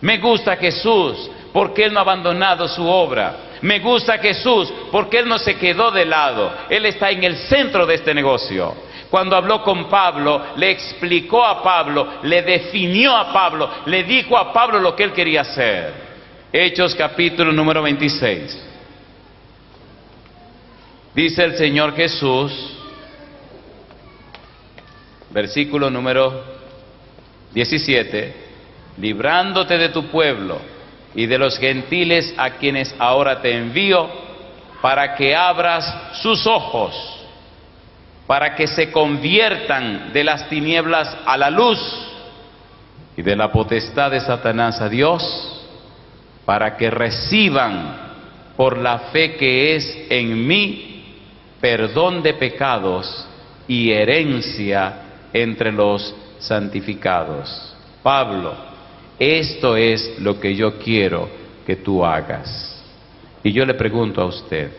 Me gusta Jesús porque Él no ha abandonado su obra. Me gusta Jesús porque Él no se quedó de lado. Él está en el centro de este negocio. Cuando habló con Pablo, le explicó a Pablo, le definió a Pablo, le dijo a Pablo lo que él quería hacer. Hechos capítulo número 26. Dice el Señor Jesús, versículo número 17, librándote de tu pueblo y de los gentiles a quienes ahora te envío, para que abras sus ojos, para que se conviertan de las tinieblas a la luz y de la potestad de Satanás a Dios, para que reciban por la fe que es en mí perdón de pecados y herencia entre los santificados. Pablo, esto es lo que yo quiero que tú hagas. Y yo le pregunto a usted,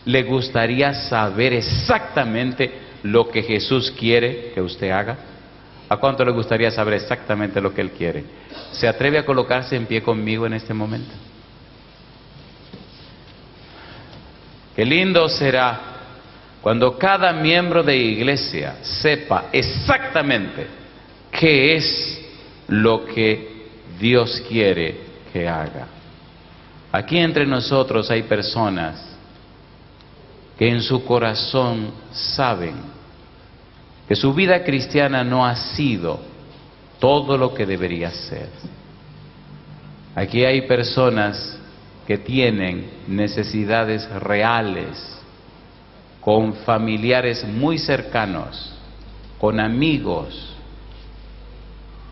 ¿le gustaría saber exactamente lo que Jesús quiere que usted haga? ¿A cuánto le gustaría saber exactamente lo que Él quiere? ¿Se atreve a colocarse en pie conmigo en este momento? Qué lindo será cuando cada miembro de iglesia sepa exactamente qué es lo que Dios quiere que haga. Aquí entre nosotros hay personas que en su corazón saben que su vida cristiana no ha sido todo lo que debería ser. Aquí hay personas que tienen necesidades reales, con familiares muy cercanos, con amigos,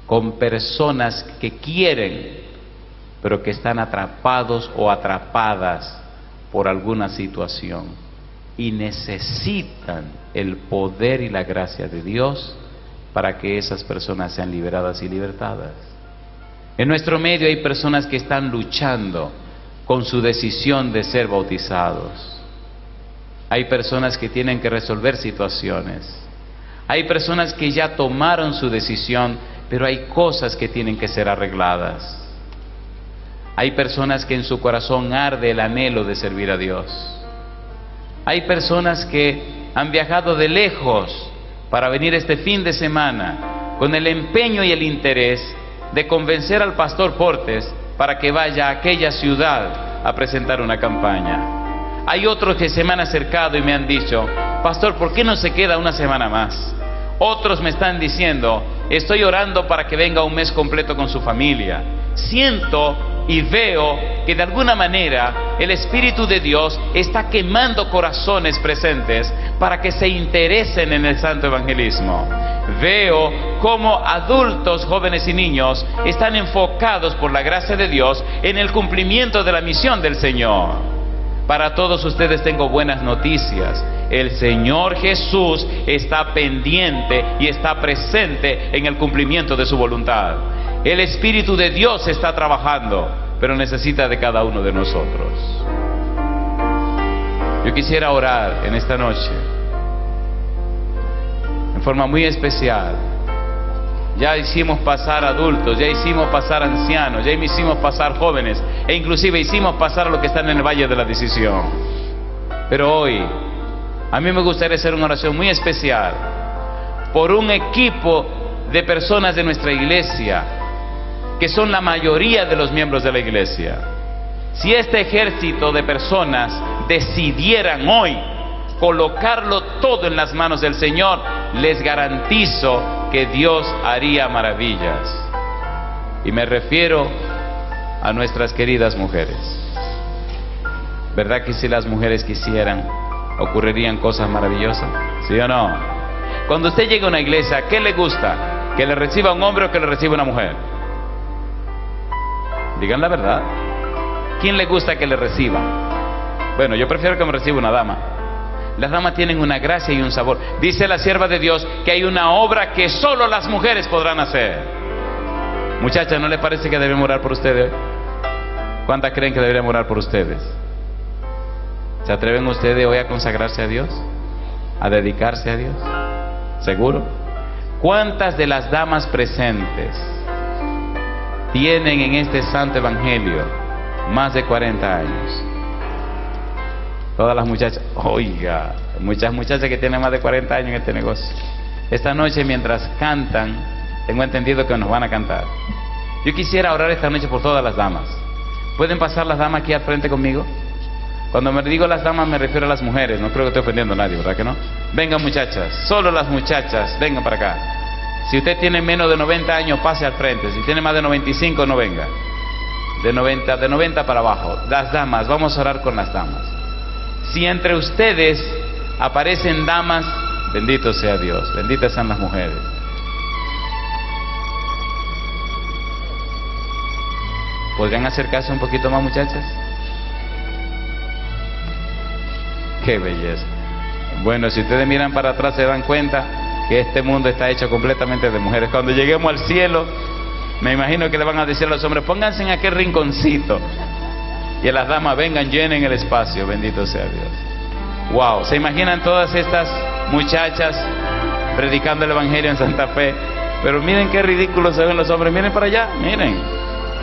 con personas que quieren, pero que están atrapados o atrapadas por alguna situación. Y necesitan el poder y la gracia de Dios para que esas personas sean liberadas y libertadas. En nuestro medio hay personas que están luchando con su decisión de ser bautizados. Hay personas que tienen que resolver situaciones. Hay personas que ya tomaron su decisión, pero hay cosas que tienen que ser arregladas. Hay personas que en su corazón arde el anhelo de servir a Dios. Hay personas que han viajado de lejos para venir este fin de semana con el empeño y el interés de convencer al pastor Portes para que vaya a aquella ciudad a presentar una campaña. Hay otros que se me han acercado y me han dicho, pastor, ¿por qué no se queda una semana más? Otros me están diciendo, estoy orando para que venga un mes completo con su familia. Siento y veo que de alguna manera el Espíritu de Dios está quemando corazones presentes para que se interesen en el santo evangelismo. Veo cómo adultos, jóvenes y niños están enfocados por la gracia de Dios en el cumplimiento de la misión del Señor. Para todos ustedes tengo buenas noticias. El Señor Jesús está pendiente y está presente en el cumplimiento de su voluntad. El Espíritu de Dios está trabajando, pero necesita de cada uno de nosotros. Yo quisiera orar en esta noche, en forma muy especial. Ya hicimos pasar adultos, ya hicimos pasar ancianos, ya hicimos pasar jóvenes, e inclusive hicimos pasar a los que están en el valle de la decisión. Pero hoy, a mí me gustaría hacer una oración muy especial por un equipo de personas de nuestra iglesia, que son la mayoría de los miembros de la iglesia. Si este ejército de personas decidieran hoy colocarlo todo en las manos del Señor, les garantizo que Dios haría maravillas. Y me refiero a nuestras queridas mujeres. ¿Verdad que si las mujeres quisieran, ocurrirían cosas maravillosas? ¿Sí o no? Cuando usted llega a una iglesia, ¿qué le gusta? ¿Que le reciba un hombre o que le reciba una mujer? Digan la verdad. ¿Quién le gusta que le reciba? Bueno, yo prefiero que me reciba una dama. Las damas tienen una gracia y un sabor. Dice la sierva de Dios que hay una obra que solo las mujeres podrán hacer. Muchachas, ¿no les parece que debemos orar por ustedes hoy? ¿Cuántas creen que deberíamos orar por ustedes? ¿Se atreven ustedes hoy a consagrarse a Dios? ¿A dedicarse a Dios? ¿Seguro? ¿Cuántas de las damas presentes tienen en este santo evangelio más de 40 años? Todas las muchachas. Oiga, muchas muchachas que tienen más de 40 años en este negocio. Esta noche mientras cantan, tengo entendido que nos van a cantar. Yo quisiera orar esta noche por todas las damas. ¿Pueden pasar las damas aquí al frente conmigo? Cuando me digo las damas me refiero a las mujeres. No creo que esté ofendiendo a nadie, ¿verdad que no? Vengan muchachas, solo las muchachas, vengan para acá. Si usted tiene menos de 90 años, pase al frente. Si tiene más de 95, no venga. De 90 para abajo. Las damas, vamos a orar con las damas. Si entre ustedes aparecen damas, bendito sea Dios, benditas sean las mujeres. ¿Podrían acercarse un poquito más, muchachas? ¡Qué belleza! Bueno, si ustedes miran para atrás se dan cuenta que este mundo está hecho completamente de mujeres. Cuando lleguemos al cielo, me imagino que le van a decir a los hombres, pónganse en aquel rinconcito. Y a las damas, vengan, llenen el espacio, bendito sea Dios. ¡Wow! ¿Se imaginan todas estas muchachas predicando el evangelio en Santa Fe? Pero miren qué ridículos se ven los hombres. Miren para allá, miren.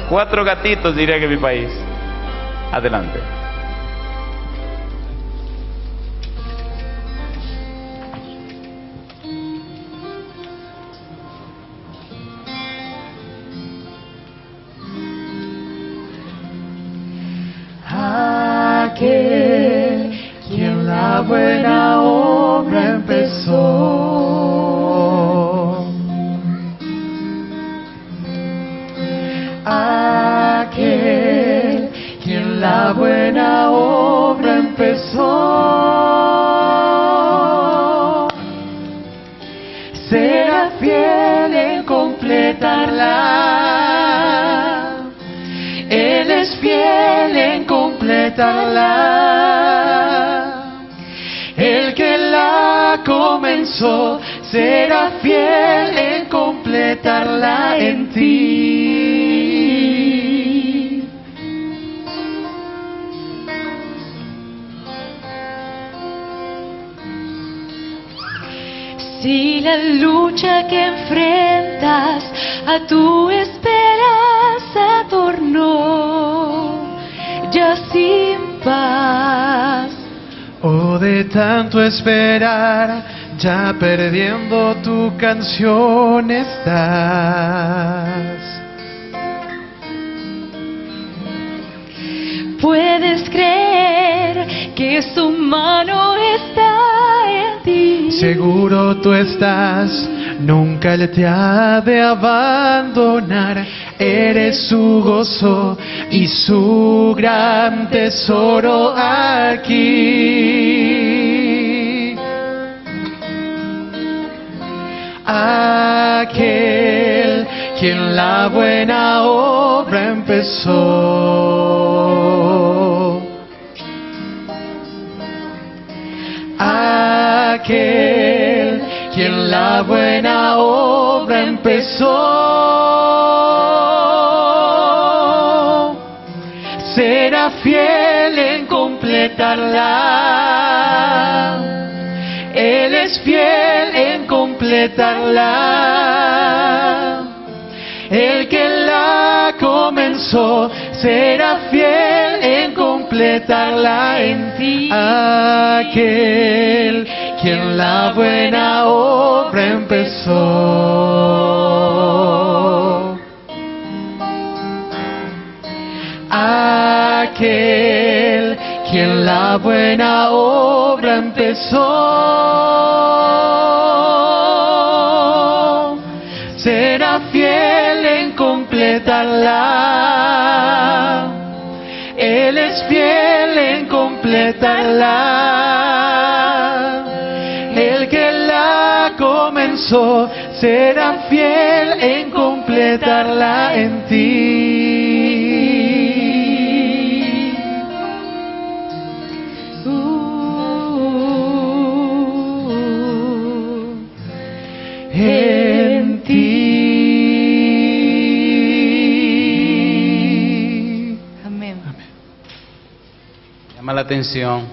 4 gatitos, diría que en mi país. Adelante. Aquel quien la buena obra empezó, aquel quien la buena obra empezó, será fiel en completarla. Él es fiel en completarla. El que la comenzó será fiel en completarla en ti. Si la lucha que enfrentas a tu esperanza tornó ya sin paz, o de tanto esperar, ya perdiendo tu canción estás. puedes creer que su mano está en ti. Seguro tú estás, nunca Él te ha de abandonar. Eres su gozo y su gran tesoro aquí. Aquel quien la buena obra empezó. Aquel quien la buena obra empezó, será fiel en completarla. Él es fiel en completarla. El que la comenzó será fiel en completarla en ti. Aquel quien la buena obra empezó. Aquel quien la buena obra empezó, será fiel en completarla. Él es fiel en completarla. El que la comenzó será fiel en completarla en ti. atención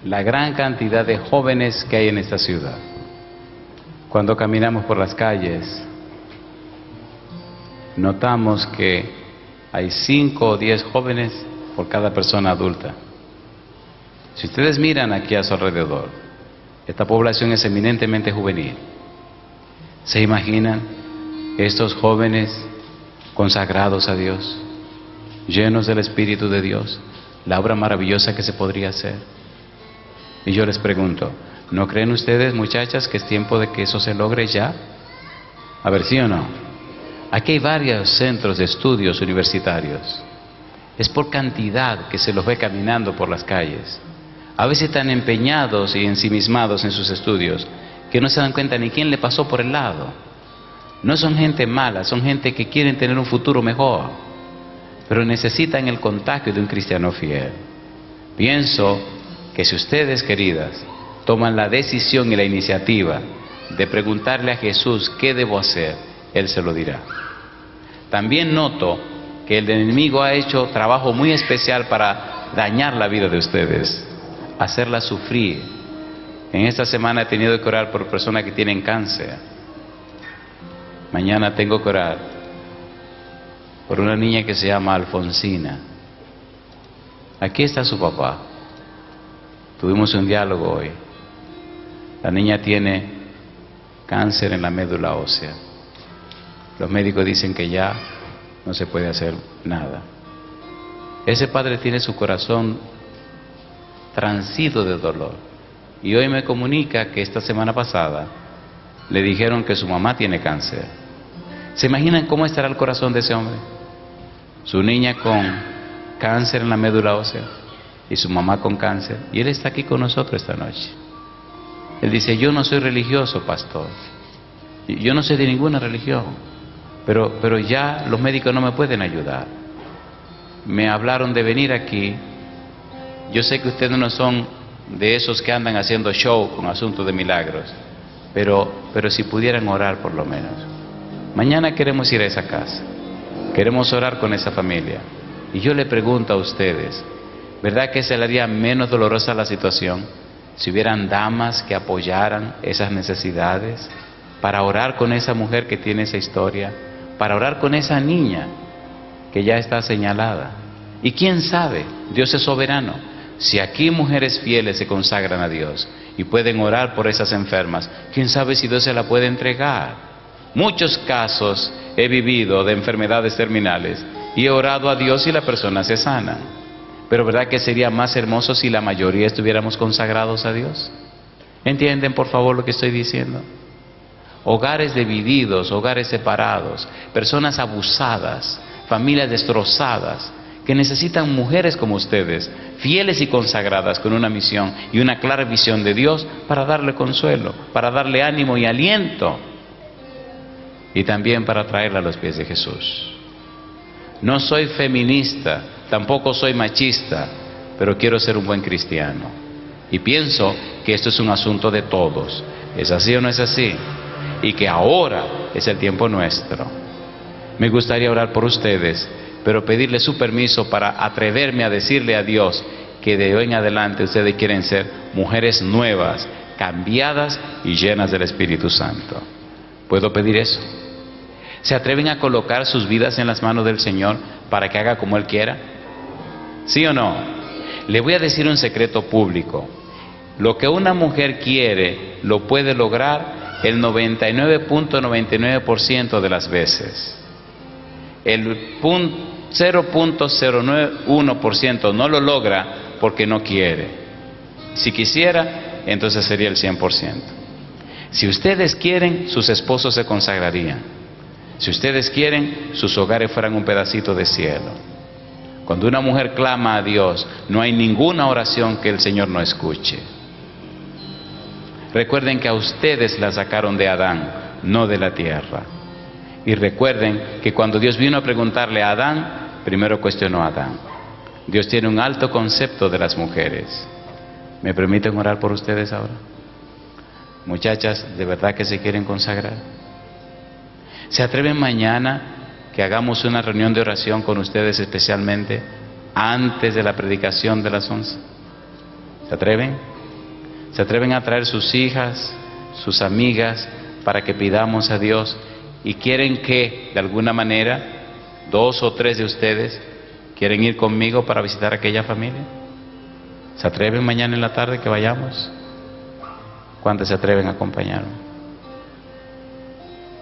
la gran cantidad de jóvenes que hay en esta ciudad. Cuando caminamos por las calles, notamos que hay 5 o 10 jóvenes por cada persona adulta. Si ustedes miran aquí a su alrededor, esta población es eminentemente juvenil. ¿Se imaginan estos jóvenes consagrados a Dios, llenos del Espíritu de Dios, la obra maravillosa que se podría hacer? Y yo les pregunto, ¿no creen ustedes, muchachas, que es tiempo de que eso se logre ya? A ver, ¿sí o no? Aquí hay varios centros de estudios universitarios. Es por cantidad que se los ve caminando por las calles. A veces están empeñados y ensimismados en sus estudios, que no se dan cuenta ni quién le pasó por el lado. No son gente mala, son gente que quieren tener un futuro mejor, pero necesitan el contagio de un cristiano fiel. Pienso que si ustedes, queridas, toman la decisión y la iniciativa de preguntarle a Jesús qué debo hacer, Él se lo dirá. También noto que el enemigo ha hecho trabajo muy especial para dañar la vida de ustedes, hacerla sufrir. En esta semana he tenido que orar por personas que tienen cáncer. Mañana tengo que orar por una niña que se llama Alfonsina. Aquí está su papá. Tuvimos un diálogo hoy. La niña tiene cáncer en la médula ósea. Los médicos dicen que ya no se puede hacer nada. Ese padre tiene su corazón transido de dolor. Y hoy me comunica que esta semana pasada le dijeron que su mamá tiene cáncer. ¿Se imaginan cómo estará el corazón de ese hombre? Su niña con cáncer en la médula ósea y su mamá con cáncer. Y él está aquí con nosotros esta noche. Él dice, yo no soy religioso, pastor. Yo no soy de ninguna religión. Pero ya los médicos no me pueden ayudar. Me hablaron de venir aquí. Yo sé que ustedes no son de esos que andan haciendo show con asuntos de milagros. Pero si pudieran orar por lo menos. Mañana queremos ir a esa casa. Queremos orar con esa familia. Y yo le pregunto a ustedes, ¿verdad que se le haría menos dolorosa la situación si hubieran damas que apoyaran esas necesidades? Para orar con esa mujer que tiene esa historia, para orar con esa niña que ya está señalada. Y quién sabe, Dios es soberano. Si aquí mujeres fieles se consagran a Dios y pueden orar por esas enfermas, quién sabe si Dios se la puede entregar. Muchos casos he vivido de enfermedades terminales y he orado a Dios y la persona se sana. Pero ¿verdad que sería más hermoso si la mayoría estuviéramos consagrados a Dios? ¿Entienden por favor lo que estoy diciendo? Hogares divididos, hogares separados, personas abusadas, familias destrozadas, que necesitan mujeres como ustedes, fieles y consagradas con una misión y una clara visión de Dios para darle consuelo, para darle ánimo y aliento, y también para traerla a los pies de Jesús. No soy feminista, tampoco soy machista, pero quiero ser un buen cristiano. Y pienso que esto es un asunto de todos. ¿Es así o no es así? Y que ahora es el tiempo nuestro. Me gustaría orar por ustedes, pero pedirle su permiso para atreverme a decirle a Dios que de hoy en adelante ustedes quieren ser mujeres nuevas, cambiadas y llenas del Espíritu Santo. ¿Puedo pedir eso? ¿Se atreven a colocar sus vidas en las manos del Señor para que haga como Él quiera? ¿Sí o no? Le voy a decir un secreto público. Lo que una mujer quiere, lo puede lograr el 99.99% de las veces. El 0.091% no lo logra porque no quiere. Si quisiera, entonces sería el 100%. Si ustedes quieren, sus esposos se consagrarían. Si ustedes quieren, sus hogares fueran un pedacito de cielo. Cuando una mujer clama a Dios, no hay ninguna oración que el Señor no escuche. Recuerden que a ustedes la sacaron de Adán, no de la tierra. Y recuerden que cuando Dios vino a preguntarle a Adán, primero cuestionó a Adán. Dios tiene un alto concepto de las mujeres. ¿Me permiten orar por ustedes ahora? Muchachas, ¿de verdad que se quieren consagrar? ¿Se atreven mañana que hagamos una reunión de oración con ustedes especialmente antes de la predicación de las 11? ¿Se atreven? ¿Se atreven a traer sus hijas, sus amigas, para que pidamos a Dios? ¿Y quieren que, de alguna manera, 2 o 3 de ustedes quieren ir conmigo para visitar a aquella familia? ¿Se atreven mañana en la tarde que vayamos? ¿Cuántos se atreven a acompañarme?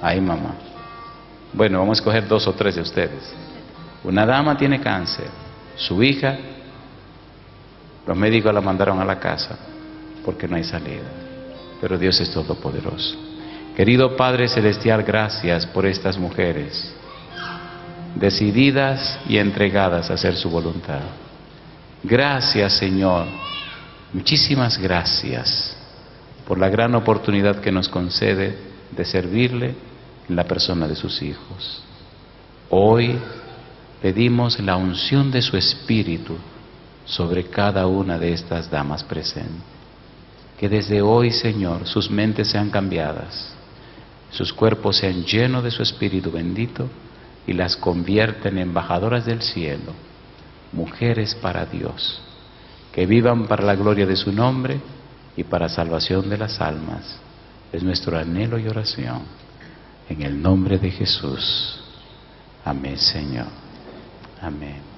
Ay, mamá. Bueno, vamos a escoger 2 o 3 de ustedes. Una dama tiene cáncer. Su hija, los médicos la mandaron a la casa porque no hay salida. Pero Dios es todopoderoso. Querido Padre Celestial, gracias por estas mujeres decididas y entregadas a hacer su voluntad. Gracias, Señor, muchísimas gracias por la gran oportunidad que nos concede de servirle en la persona de sus hijos. Hoy pedimos la unción de su Espíritu sobre cada una de estas damas presentes. Que desde hoy, Señor, sus mentes sean cambiadas, sus cuerpos sean llenos de su Espíritu bendito y las convierten en embajadoras del cielo, mujeres para Dios, que vivan para la gloria de su nombre y para salvación de las almas. Es nuestro anhelo y oración. En el nombre de Jesús. Amén, Señor. Amén.